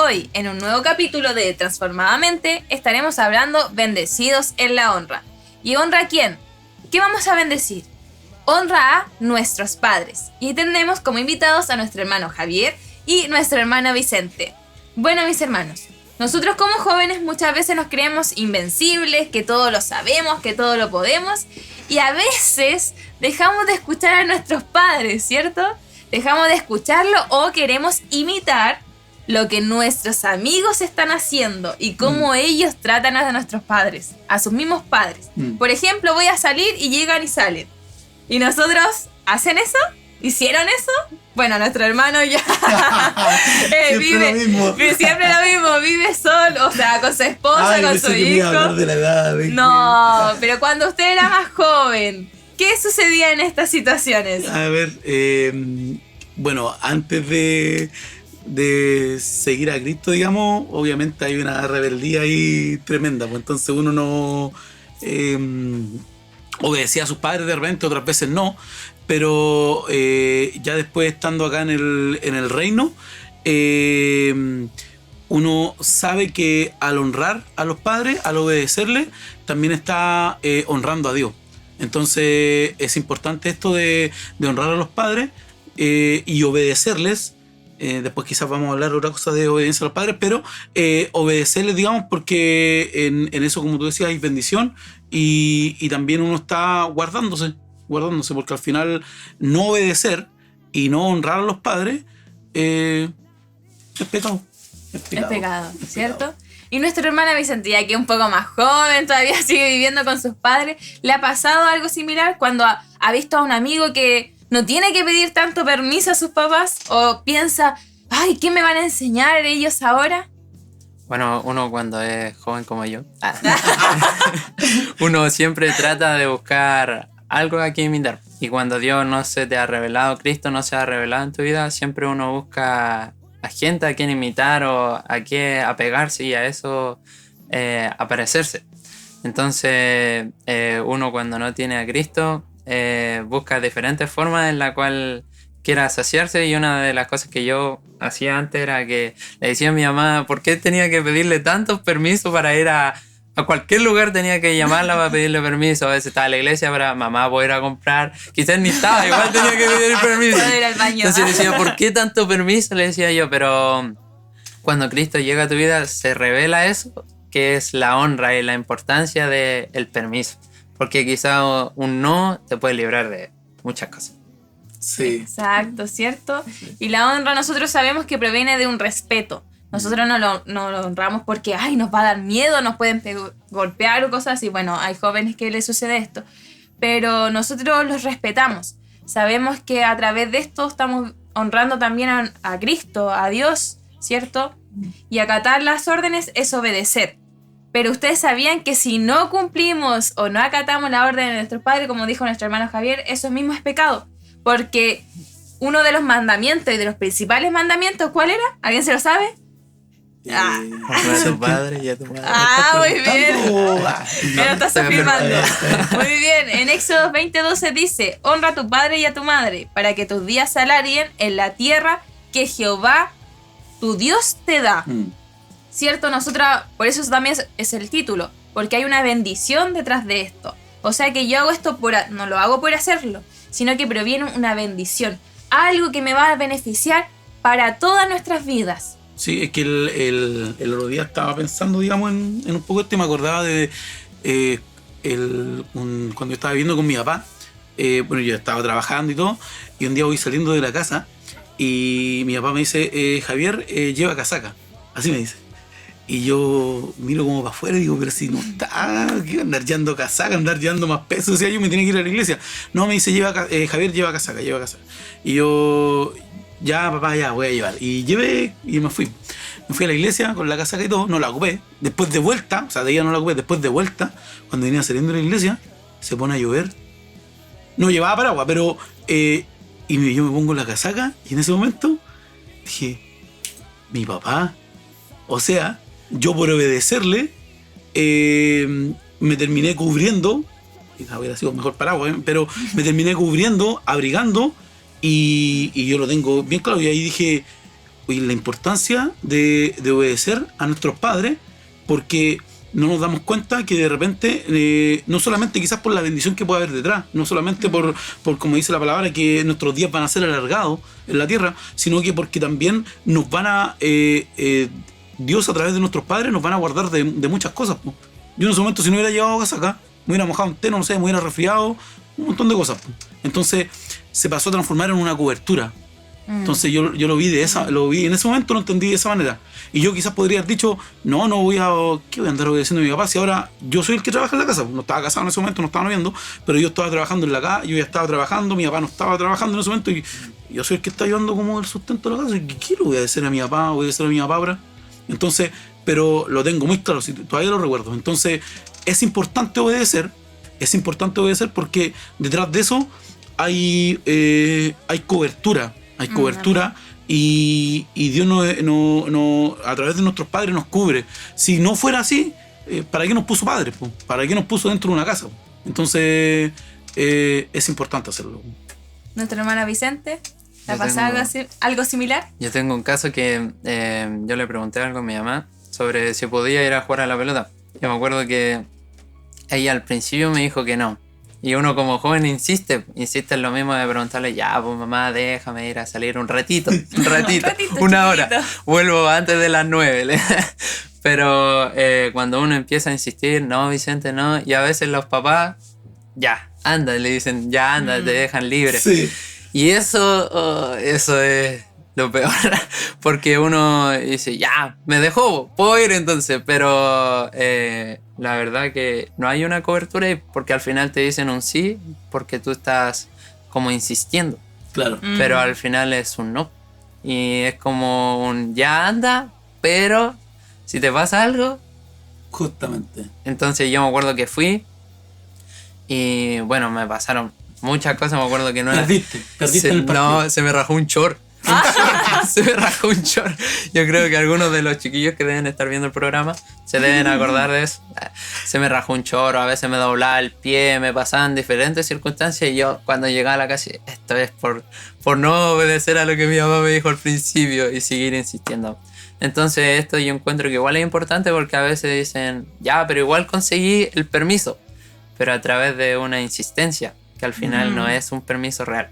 Hoy, en un nuevo capítulo de Transformadamente, estaremos hablando bendecidos en la honra. ¿Y honra a quién? ¿Qué vamos a bendecir? Honra a nuestros padres. Y tenemos como invitados a nuestro hermano Javier y nuestro hermano Vicente. Bueno, mis hermanos, nosotros como jóvenes muchas veces nos creemos invencibles, que todo lo sabemos, que todo lo podemos, y a veces dejamos de escuchar a nuestros padres, ¿cierto? Dejamos de escucharlo o queremos imitar lo que nuestros amigos están haciendo y cómo ellos tratan a nuestros padres, a sus mismos padres. Por ejemplo, voy a salir y llegan y salen. ¿Y nosotros hacen eso? ¿Hicieron eso? Bueno, nuestro hermano ya siempre lo mismo, vive solo, o sea, con su esposa, con su hijo. De la edad, no, pero cuando usted era más joven, ¿qué sucedía en estas situaciones? A ver, bueno, antes de seguir a Cristo, digamos, obviamente hay una rebeldía ahí tremenda, pues entonces uno no obedecía a sus padres de repente, otras veces no, pero ya después estando acá en el reino, uno sabe que al honrar a los padres, al obedecerles, también está honrando a Dios. Entonces es importante esto de honrar a los padres y obedecerles. Después quizás vamos a hablar otra cosa de obediencia a los padres, pero obedecerles, digamos, porque en eso, como tú decías, hay bendición y también uno está guardándose, porque al final no obedecer y no honrar a los padres es pecado. Es pecado, ¿cierto? Y nuestra hermana Vicente, ya que es un poco más joven, todavía sigue viviendo con sus padres, ¿le ha pasado algo similar cuando ha visto a un amigo que no tiene que pedir tanto permiso a sus papás? ¿O piensa, ay, qué me van a enseñar ellos ahora? Bueno, uno cuando es joven como yo, uno siempre trata de buscar algo a quien imitar. Y cuando Dios no se te ha revelado, Cristo no se ha revelado en tu vida, siempre uno busca a gente a quien imitar o a qué apegarse y a eso aparecerse. Entonces, uno cuando no tiene a Cristo, busca diferentes formas en la cual quiera saciarse, y una de las cosas que yo hacía antes era que le decía a mi mamá por qué tenía que pedirle tantos permisos para ir a cualquier lugar, tenía que llamarla para pedirle permiso. A veces estaba en la iglesia para mamá poder ir a comprar, quizás ni estaba, igual tenía que pedir permiso. Puedo ir al baño. Entonces decía, ¿por qué tanto permiso? Le decía yo, pero cuando Cristo llega a tu vida se revela eso, que es la honra y la importancia del permiso. Porque quizá un no te puede librar de muchas cosas. Sí. Exacto, ¿cierto? Y la honra nosotros sabemos que proviene de un respeto. Nosotros no lo honramos porque ay, nos va a dar miedo, nos pueden golpear o cosas así. Bueno, hay jóvenes que les sucede esto. Pero nosotros los respetamos. Sabemos que a través de esto estamos honrando también a Cristo, a Dios, ¿cierto? Y acatar las órdenes es obedecer. Pero ustedes sabían que si no cumplimos o no acatamos la orden de nuestros padres, como dijo nuestro hermano Javier, eso mismo es pecado. Porque uno de los mandamientos y de los principales mandamientos, ¿cuál era? ¿Alguien se lo sabe? Honra a tu padre y a tu madre. Muy bien. Me lo estás afirmando. Muy bien. En Éxodo 20:12 dice: honra a tu padre y a tu madre, para que tus días se alarguen en la tierra que Jehová, tu Dios, te da. ¿Cierto? Nosotros, por eso también es el título, porque hay una bendición detrás de esto. O sea que yo hago esto no lo hago por hacerlo, sino que proviene una bendición, algo que me va a beneficiar para todas nuestras vidas. Sí, es que el otro día estaba pensando, digamos, en un poco esto y me acordaba de cuando yo estaba viviendo con mi papá. Bueno, yo estaba trabajando y todo, y un día voy saliendo de la casa y mi papá me dice, Javier, lleva casaca. Así me dice. Y yo miro como para afuera y digo, pero si no está, ¿qué andar llevando casaca, andar llevando más peso? O sea, yo me tenía que ir a la iglesia. No, me dice, Javier, lleva casaca. Y yo, ya papá, ya voy a llevar. Y llevé y me fui. Me fui a la iglesia con la casaca y todo, no la ocupé. Después de vuelta, o sea, de ella no la ocupé, después de vuelta, cuando venía saliendo de la iglesia, se pone a llover. No llevaba paraguas, pero... yo me pongo la casaca y en ese momento Dije, ¿mi papá? O sea, yo por obedecerle me terminé cubriendo, quizás hubiera sido mejor paraguas, pero me terminé cubriendo, abrigando, y yo lo tengo bien claro. Y ahí dije, oye, la importancia de obedecer a nuestros padres, porque no nos damos cuenta que de repente, no solamente quizás por la bendición que puede haber detrás, no solamente por como dice la palabra, que nuestros días van a ser alargados en la tierra, sino que porque también nos van a, Dios a través de nuestros padres nos van a guardar de muchas cosas. Po. Yo en ese momento, si no hubiera llevado casaca, me hubiera mojado entero, no sé, me hubiera resfriado, un montón de cosas. Po. Entonces se pasó a transformar en una cobertura. Entonces yo lo vi en ese momento lo entendí de esa manera. Y yo quizás podría haber dicho, no voy a andar obedeciendo a mi papá si ahora yo soy el que trabaja en la casa. No estaba casado en ese momento, no estaba noviando, pero yo estaba trabajando en la casa, yo ya estaba trabajando, mi papá no estaba trabajando en ese momento y yo soy el que está llevando como el sustento de la casa. ¿Y qué quiero obedecer a mi papá? ¿Obedecer a mi papá ahora? Entonces, pero lo tengo muy claro, todavía lo recuerdo. Entonces, es importante obedecer porque detrás de eso hay cobertura. Hay cobertura y Dios no, a través de nuestros padres nos cubre. Si no fuera así, ¿para qué nos puso padres? Po? ¿Para qué nos puso dentro de una casa? Po? Entonces, es importante hacerlo. Nuestra hermana Vicente, ¿te ha pasado algo similar? Yo tengo un caso que yo le pregunté algo a mi mamá sobre si podía ir a jugar a la pelota. Yo me acuerdo que ella al principio me dijo que no. Y uno como joven insiste en lo mismo de preguntarle, ya, pues mamá, déjame ir a salir un ratito, una hora, vuelvo antes de las 9. Pero cuando uno empieza a insistir, no, Vicente, no, y a veces los papás, ya, anda, le dicen, ya anda, te dejan libre. Sí. Y eso es lo peor, porque uno dice, ya, me dejó, puedo ir entonces, pero la verdad que no hay una cobertura porque al final te dicen un sí, porque tú estás como insistiendo. Claro. Pero al final es un no. Y es como un ya anda, pero si te pasa algo... Justamente. Entonces yo me acuerdo que fui y bueno, me pasaron muchas cosas, me acuerdo que no era... Perdiste en el partido. No, se me rajó un chor. Se me rajó un chor. Yo creo que algunos de los chiquillos que deben estar viendo el programa se deben acordar de eso. Se me rajó un chorro, a veces me doblaba el pie, me pasaban diferentes circunstancias y yo cuando llegaba a la casa, esto es por no obedecer a lo que mi mamá me dijo al principio y seguir insistiendo. Entonces esto yo encuentro que igual es importante porque a veces dicen, ya, pero igual conseguí el permiso, pero a través de una insistencia, que al final no es un permiso real.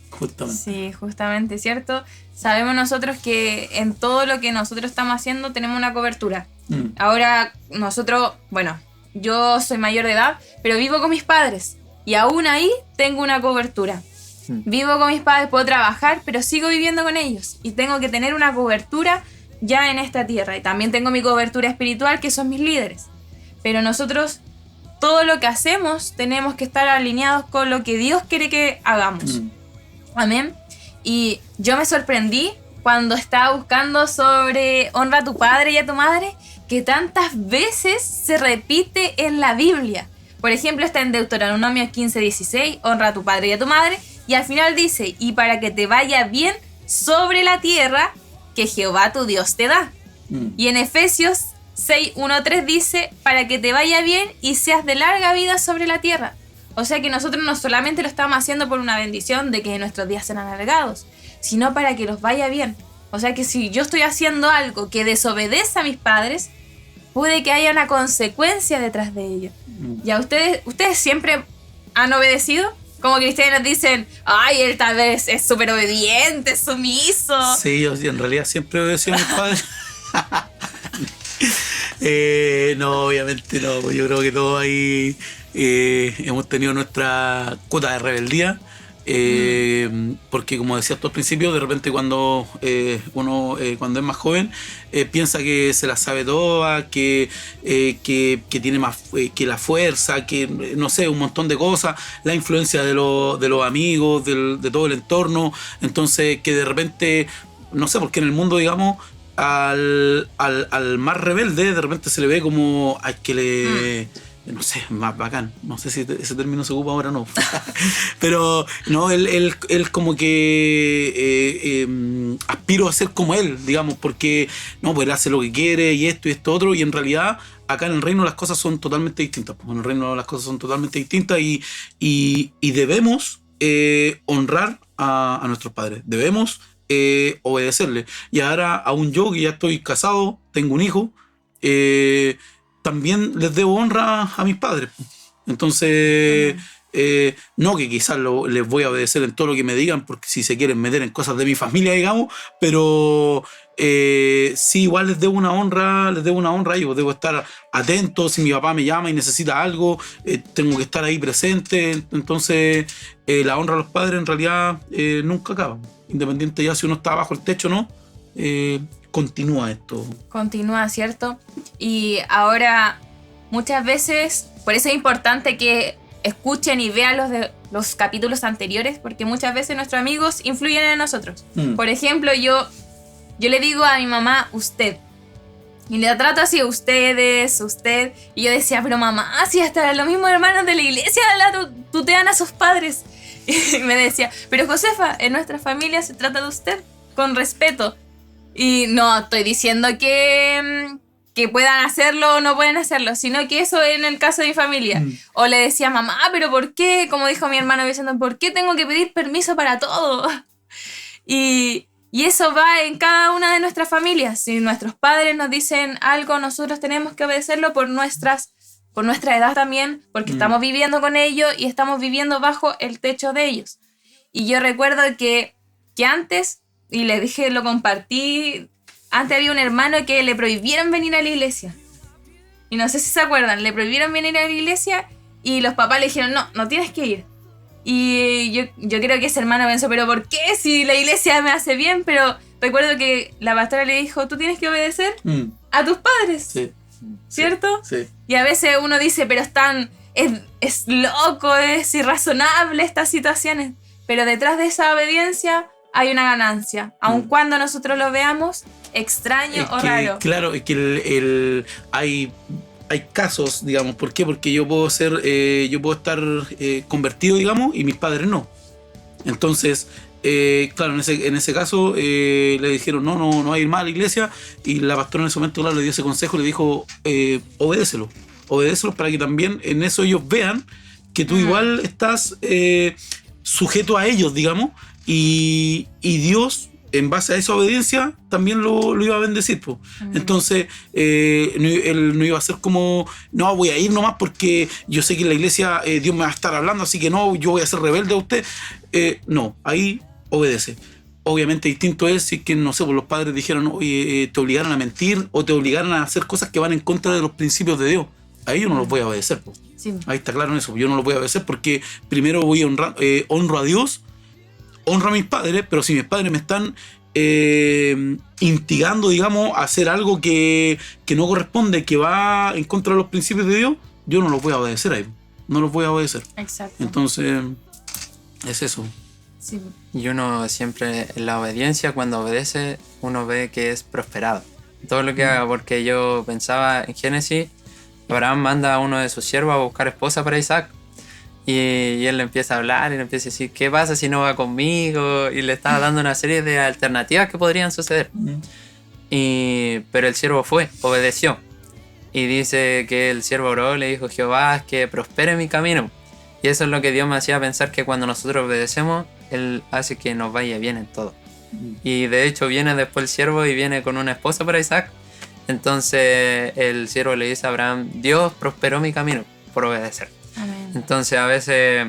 Justamente. Sí, justamente, ¿cierto? Sabemos nosotros que en todo lo que nosotros estamos haciendo tenemos una cobertura. Ahora nosotros, bueno, yo soy mayor de edad, pero vivo con mis padres y aún ahí tengo una cobertura. Vivo con mis padres, puedo trabajar, pero sigo viviendo con ellos y tengo que tener una cobertura ya en esta tierra. Y también tengo mi cobertura espiritual, que son mis líderes. Pero nosotros, todo lo que hacemos, tenemos que estar alineados con lo que Dios quiere que hagamos. Amén. Y yo me sorprendí cuando estaba buscando sobre honra a tu padre y a tu madre, que tantas veces se repite en la Biblia. Por ejemplo, está en Deuteronomio 15:16, honra a tu padre y a tu madre, y al final dice, y para que te vaya bien sobre la tierra que Jehová tu Dios te da. Y en Efesios 6:1-3 dice, para que te vaya bien y seas de larga vida sobre la tierra. O sea que nosotros no solamente lo estamos haciendo por una bendición de que nuestros días sean alargados, sino para que los vaya bien. O sea que si yo estoy haciendo algo que desobedece a mis padres, puede que haya una consecuencia detrás de ello. ¿Ya ustedes siempre han obedecido? Como cristianos dicen, ay, él tal vez es súper obediente, sumiso. Sí, yo en realidad siempre obedecí a mis padres. No, obviamente no. Yo creo que todos ahí hemos tenido nuestra cuota de rebeldía. Porque como decías tú al principio, de repente cuando uno cuando es más joven piensa que se la sabe toda, que tiene más que la fuerza, que no sé, un montón de cosas, la influencia de los amigos, de todo el entorno. Entonces que de repente, no sé, porque en el mundo, digamos, al más rebelde de repente se le ve como al que no sé, más bacán. No sé si ese término se ocupa ahora o no. Pero no, él como que aspiro a ser como él, digamos, porque no, pues él hace lo que quiere y esto otro, y en realidad acá en el reino las cosas son totalmente distintas. Pues en el reino las cosas son totalmente distintas y debemos honrar a nuestros padres. Debemos obedecerle. Y ahora, aún yo que ya estoy casado, tengo un hijo, también les debo honra a mis padres. Entonces, no que quizás les voy a obedecer en todo lo que me digan, porque si se quieren meter en cosas de mi familia, digamos, pero sí, igual les debo una honra a ellos. Debo estar atento. Si mi papá me llama y necesita algo, tengo que estar ahí presente. Entonces, la honra a los padres en realidad nunca acaba. Independiente ya si uno está bajo el techo o no, continúa esto. Continúa, ¿cierto? Y ahora, muchas veces, por eso es importante que escuchen y vean los capítulos anteriores, porque muchas veces nuestros amigos influyen en nosotros. Por ejemplo, yo le digo a mi mamá, usted. Y le trato así, ustedes, usted. Y yo decía, pero mamá, si hasta los mismos hermanos de la iglesia tutean a sus padres. Y me decía, pero Josefa, en nuestra familia se trata de usted, con respeto. Y no estoy diciendo que puedan hacerlo o no pueden hacerlo, sino que eso en el caso de mi familia. O le decía, mamá, pero ¿por qué? Como dijo mi hermano diciendo, ¿por qué tengo que pedir permiso para todo? Y eso va en cada una de nuestras familias. Si nuestros padres nos dicen algo, nosotros tenemos que obedecerlo por nuestra edad también, porque estamos viviendo con ellos y estamos viviendo bajo el techo de ellos. Y yo recuerdo que antes, y le dije, lo compartí, antes había un hermano que le prohibieron venir a la iglesia. Y no sé si se acuerdan, le prohibieron venir a la iglesia y los papás le dijeron, no tienes que ir. Y yo creo que ese hermano pensó, ¿pero por qué? Si la iglesia me hace bien. Pero recuerdo que la pastora le dijo, tú tienes que obedecer a tus padres. Sí. ¿Cierto? Sí. Y a veces uno dice, pero es loco, es irrazonable estas situaciones. Pero detrás de esa obediencia hay una ganancia. Aun cuando nosotros lo veamos extraño o raro. Claro, es que hay casos, digamos. ¿Por qué? Porque yo puedo estar convertido, digamos, y mis padres no. Entonces, claro, en ese caso le dijeron, no hay más a la iglesia, y la pastora en ese momento, claro, le dio ese consejo, le dijo, obedécelos para que también en eso ellos vean que tú igual estás sujeto a ellos, digamos, y Dios, en base a esa obediencia, también lo iba a bendecir, po. Entonces, él no iba a ser como, no, voy a ir nomás porque yo sé que en la iglesia Dios me va a estar hablando, así que no, yo voy a ser rebelde a usted. No, ahí obedece. Obviamente distinto es si es que, no sé, pues los padres dijeron, oye, te obligaron a mentir o te obligaron a hacer cosas que van en contra de los principios de Dios. Ahí yo no los voy a obedecer, po. Sí. Ahí está claro en eso. Yo no los voy a obedecer porque primero voy a honro a Dios, honro a mis padres, pero si mis padres me están instigando, digamos, a hacer algo que no corresponde, que va en contra de los principios de Dios, yo no los voy a obedecer ahí. No los voy a obedecer. Exacto. Entonces, es eso. Sí. Y uno siempre, en la obediencia, cuando obedece, uno ve que es prosperado. Todo lo que haga, porque yo pensaba en Génesis, Abraham manda a uno de sus siervos a buscar esposa para Isaac. Y él le empieza a hablar y le empieza a decir, ¿qué pasa si no va conmigo? Y le estaba dando una serie de alternativas que podrían suceder. Pero el siervo obedeció. Y dice que el siervo oró, le dijo, Jehová, haz que prospere mi camino. Y eso es lo que Dios me hacía pensar, que cuando nosotros obedecemos, Él hace que nos vaya bien en todo. Y de hecho viene después el siervo y viene con una esposa para Isaac. Entonces el siervo le dice a Abraham, Dios prosperó mi camino por obedecer. Amén. Entonces a veces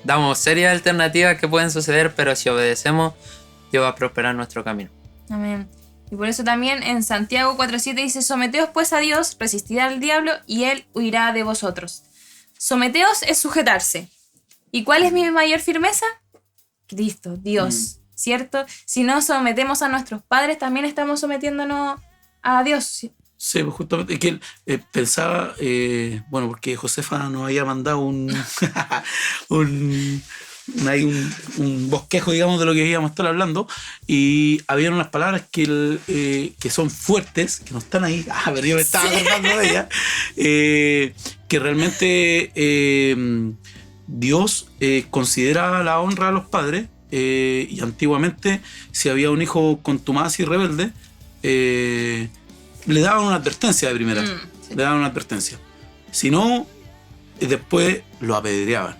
damos serias alternativas que pueden suceder, pero si obedecemos, Dios va a prosperar nuestro camino. Amén. Y por eso también en Santiago 4:7 dice, someteos pues a Dios, resistid al diablo y él huirá de vosotros. Someteos es sujetarse. ¿Y cuál es mi mayor firmeza? Cristo, Dios, ¿cierto? Si no sometemos a nuestros padres, también estamos sometiéndonos a Dios. Sí, pues justamente es que él pensaba, bueno, porque Josefa nos había mandado hay un bosquejo, digamos, de lo que íbamos a estar hablando, y había unas palabras que son fuertes, que no están ahí, pero yo me estaba acordando de ellas, que realmente Dios considera la honra a los padres, y antiguamente, si había un hijo contumaz y rebelde, le daban una advertencia de primera, le daban una advertencia. Si no, después lo apedreaban,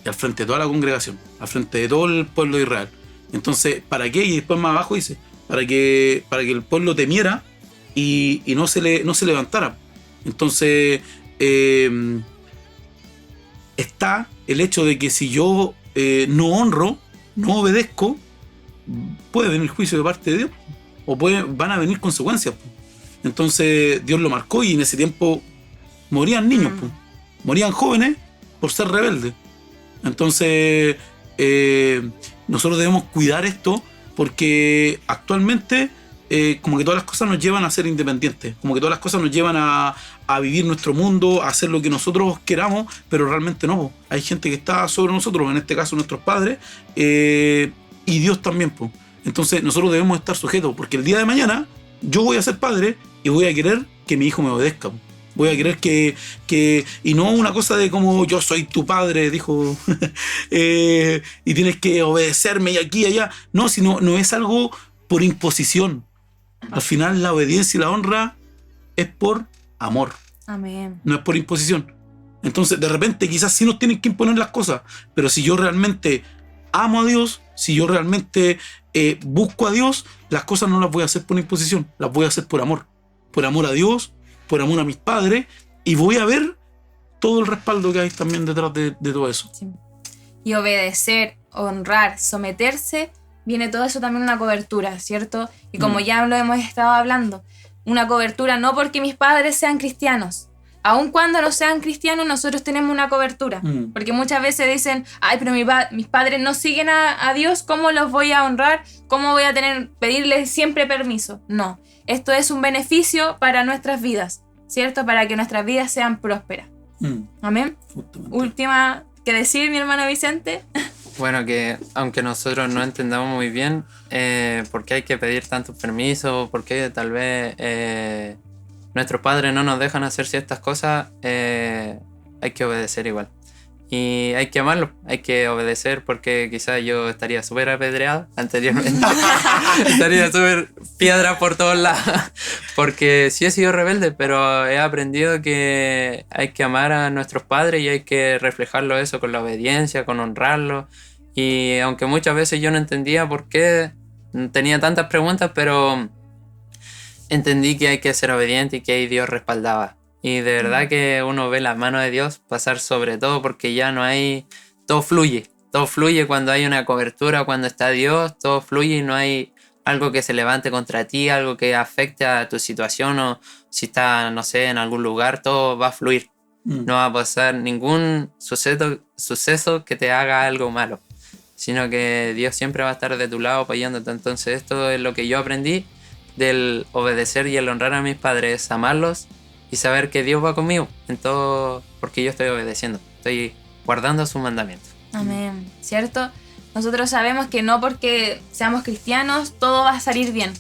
y al frente de toda la congregación, al frente de todo el pueblo de Israel. Entonces, ¿para qué? Y después más abajo dice, para que el pueblo temiera y no se levantara. Entonces, está el hecho de que si yo no honro, no obedezco, puede venir juicio de parte de Dios, o van a venir consecuencias. Entonces Dios lo marcó, y en ese tiempo morían niños, morían jóvenes por ser rebeldes. Entonces nosotros debemos cuidar esto, porque actualmente como que todas las cosas nos llevan a ser independientes, como que todas las cosas nos llevan a vivir nuestro mundo, a hacer lo que nosotros queramos, pero realmente no. Hay gente que está sobre nosotros, en este caso nuestros padres, y Dios también. Entonces nosotros debemos estar sujetos, porque el día de mañana yo voy a ser padre y voy a querer que mi hijo me obedezca. Voy a querer que y no una cosa de como yo soy tu padre, dijo, y tienes que obedecerme y aquí y allá. No, sino no es algo por imposición. Al final la obediencia y la honra es por amor. Amén. No es por imposición. Entonces de repente quizás sí nos tienen que imponer las cosas, pero si yo realmente amo a Dios, si yo realmente busco a Dios, las cosas no las voy a hacer por imposición, las voy a hacer por amor a Dios, por amor a mis padres, y voy a ver todo el respaldo que hay también detrás de todo eso. Sí. Y obedecer, honrar, someterse, viene todo eso también una cobertura, ¿cierto? Y como ya lo hemos estado hablando, una cobertura no porque mis padres sean cristianos. Aun cuando no sean cristianos, nosotros tenemos una cobertura. Porque muchas veces dicen, ay, pero mis padres no siguen a Dios, ¿cómo los voy a honrar? ¿Cómo voy a pedirles siempre permiso? No, esto es un beneficio para nuestras vidas, ¿cierto? Para que nuestras vidas sean prósperas. Amén. Justamente. Última que decir, mi hermano Vicente. Bueno, que aunque nosotros no entendamos muy bien por qué hay que pedir tantos permisos, por qué tal vez nuestros padres no nos dejan hacer ciertas cosas, hay que obedecer igual. Y hay que amarlo, hay que obedecer, porque quizás yo estaría súper apedreado anteriormente. Estaría súper piedra por todos lados. Porque sí he sido rebelde, pero he aprendido que hay que amar a nuestros padres y hay que reflejarlo eso con la obediencia, con honrarlo. Y aunque muchas veces yo no entendía por qué, tenía tantas preguntas, pero entendí que hay que ser obediente y que ahí Dios respaldaba. Y de verdad que uno ve la mano de Dios pasar sobre todo, porque ya no hay... Todo fluye cuando hay una cobertura, cuando está Dios, todo fluye y no hay algo que se levante contra ti, algo que afecte a tu situación, o si está, no sé, en algún lugar, todo va a fluir. No va a pasar ningún suceso que te haga algo malo, sino que Dios siempre va a estar de tu lado apoyándote. Entonces esto es lo que yo aprendí del obedecer y el honrar a mis padres, amarlos y saber que Dios va conmigo en todo, porque yo estoy obedeciendo, estoy guardando sus mandamientos. Amén, ¿cierto? Nosotros sabemos que no porque seamos cristianos todo va a salir bien,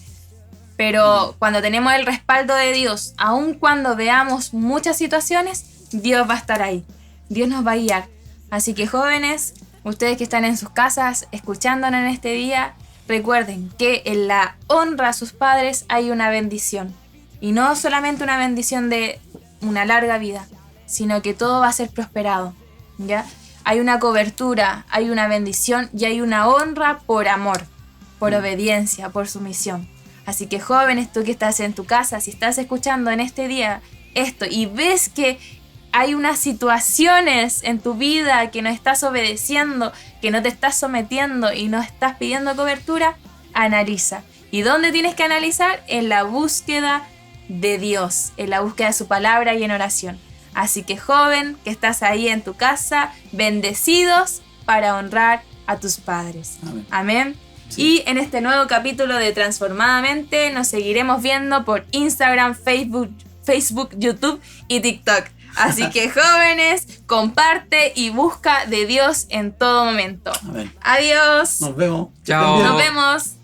pero cuando tenemos el respaldo de Dios, aun cuando veamos muchas situaciones, Dios va a estar ahí, Dios nos va a guiar. Así que jóvenes, ustedes que están en sus casas escuchándonos en este día, recuerden que en la honra a sus padres hay una bendición. Y no solamente una bendición de una larga vida, sino que todo va a ser prosperado, ¿ya? Hay una cobertura, hay una bendición y hay una honra por amor, por obediencia, por sumisión. Así que jóvenes, tú que estás en tu casa, si estás escuchando en este día esto y ves que hay unas situaciones en tu vida que no estás obedeciendo, que no te estás sometiendo y no estás pidiendo cobertura, analiza. ¿Y dónde tienes que analizar? En la búsqueda de Dios, en la búsqueda de su palabra y en oración. Así que joven, que estás ahí en tu casa, bendecidos para honrar a tus padres. Amén. Amén. Sí. Y en este nuevo capítulo de Transformadamente nos seguiremos viendo por Instagram, Facebook, YouTube y TikTok. Así que jóvenes, comparte y busca de Dios en todo momento. Amén. Adiós. Nos vemos. Chao. Nos vemos.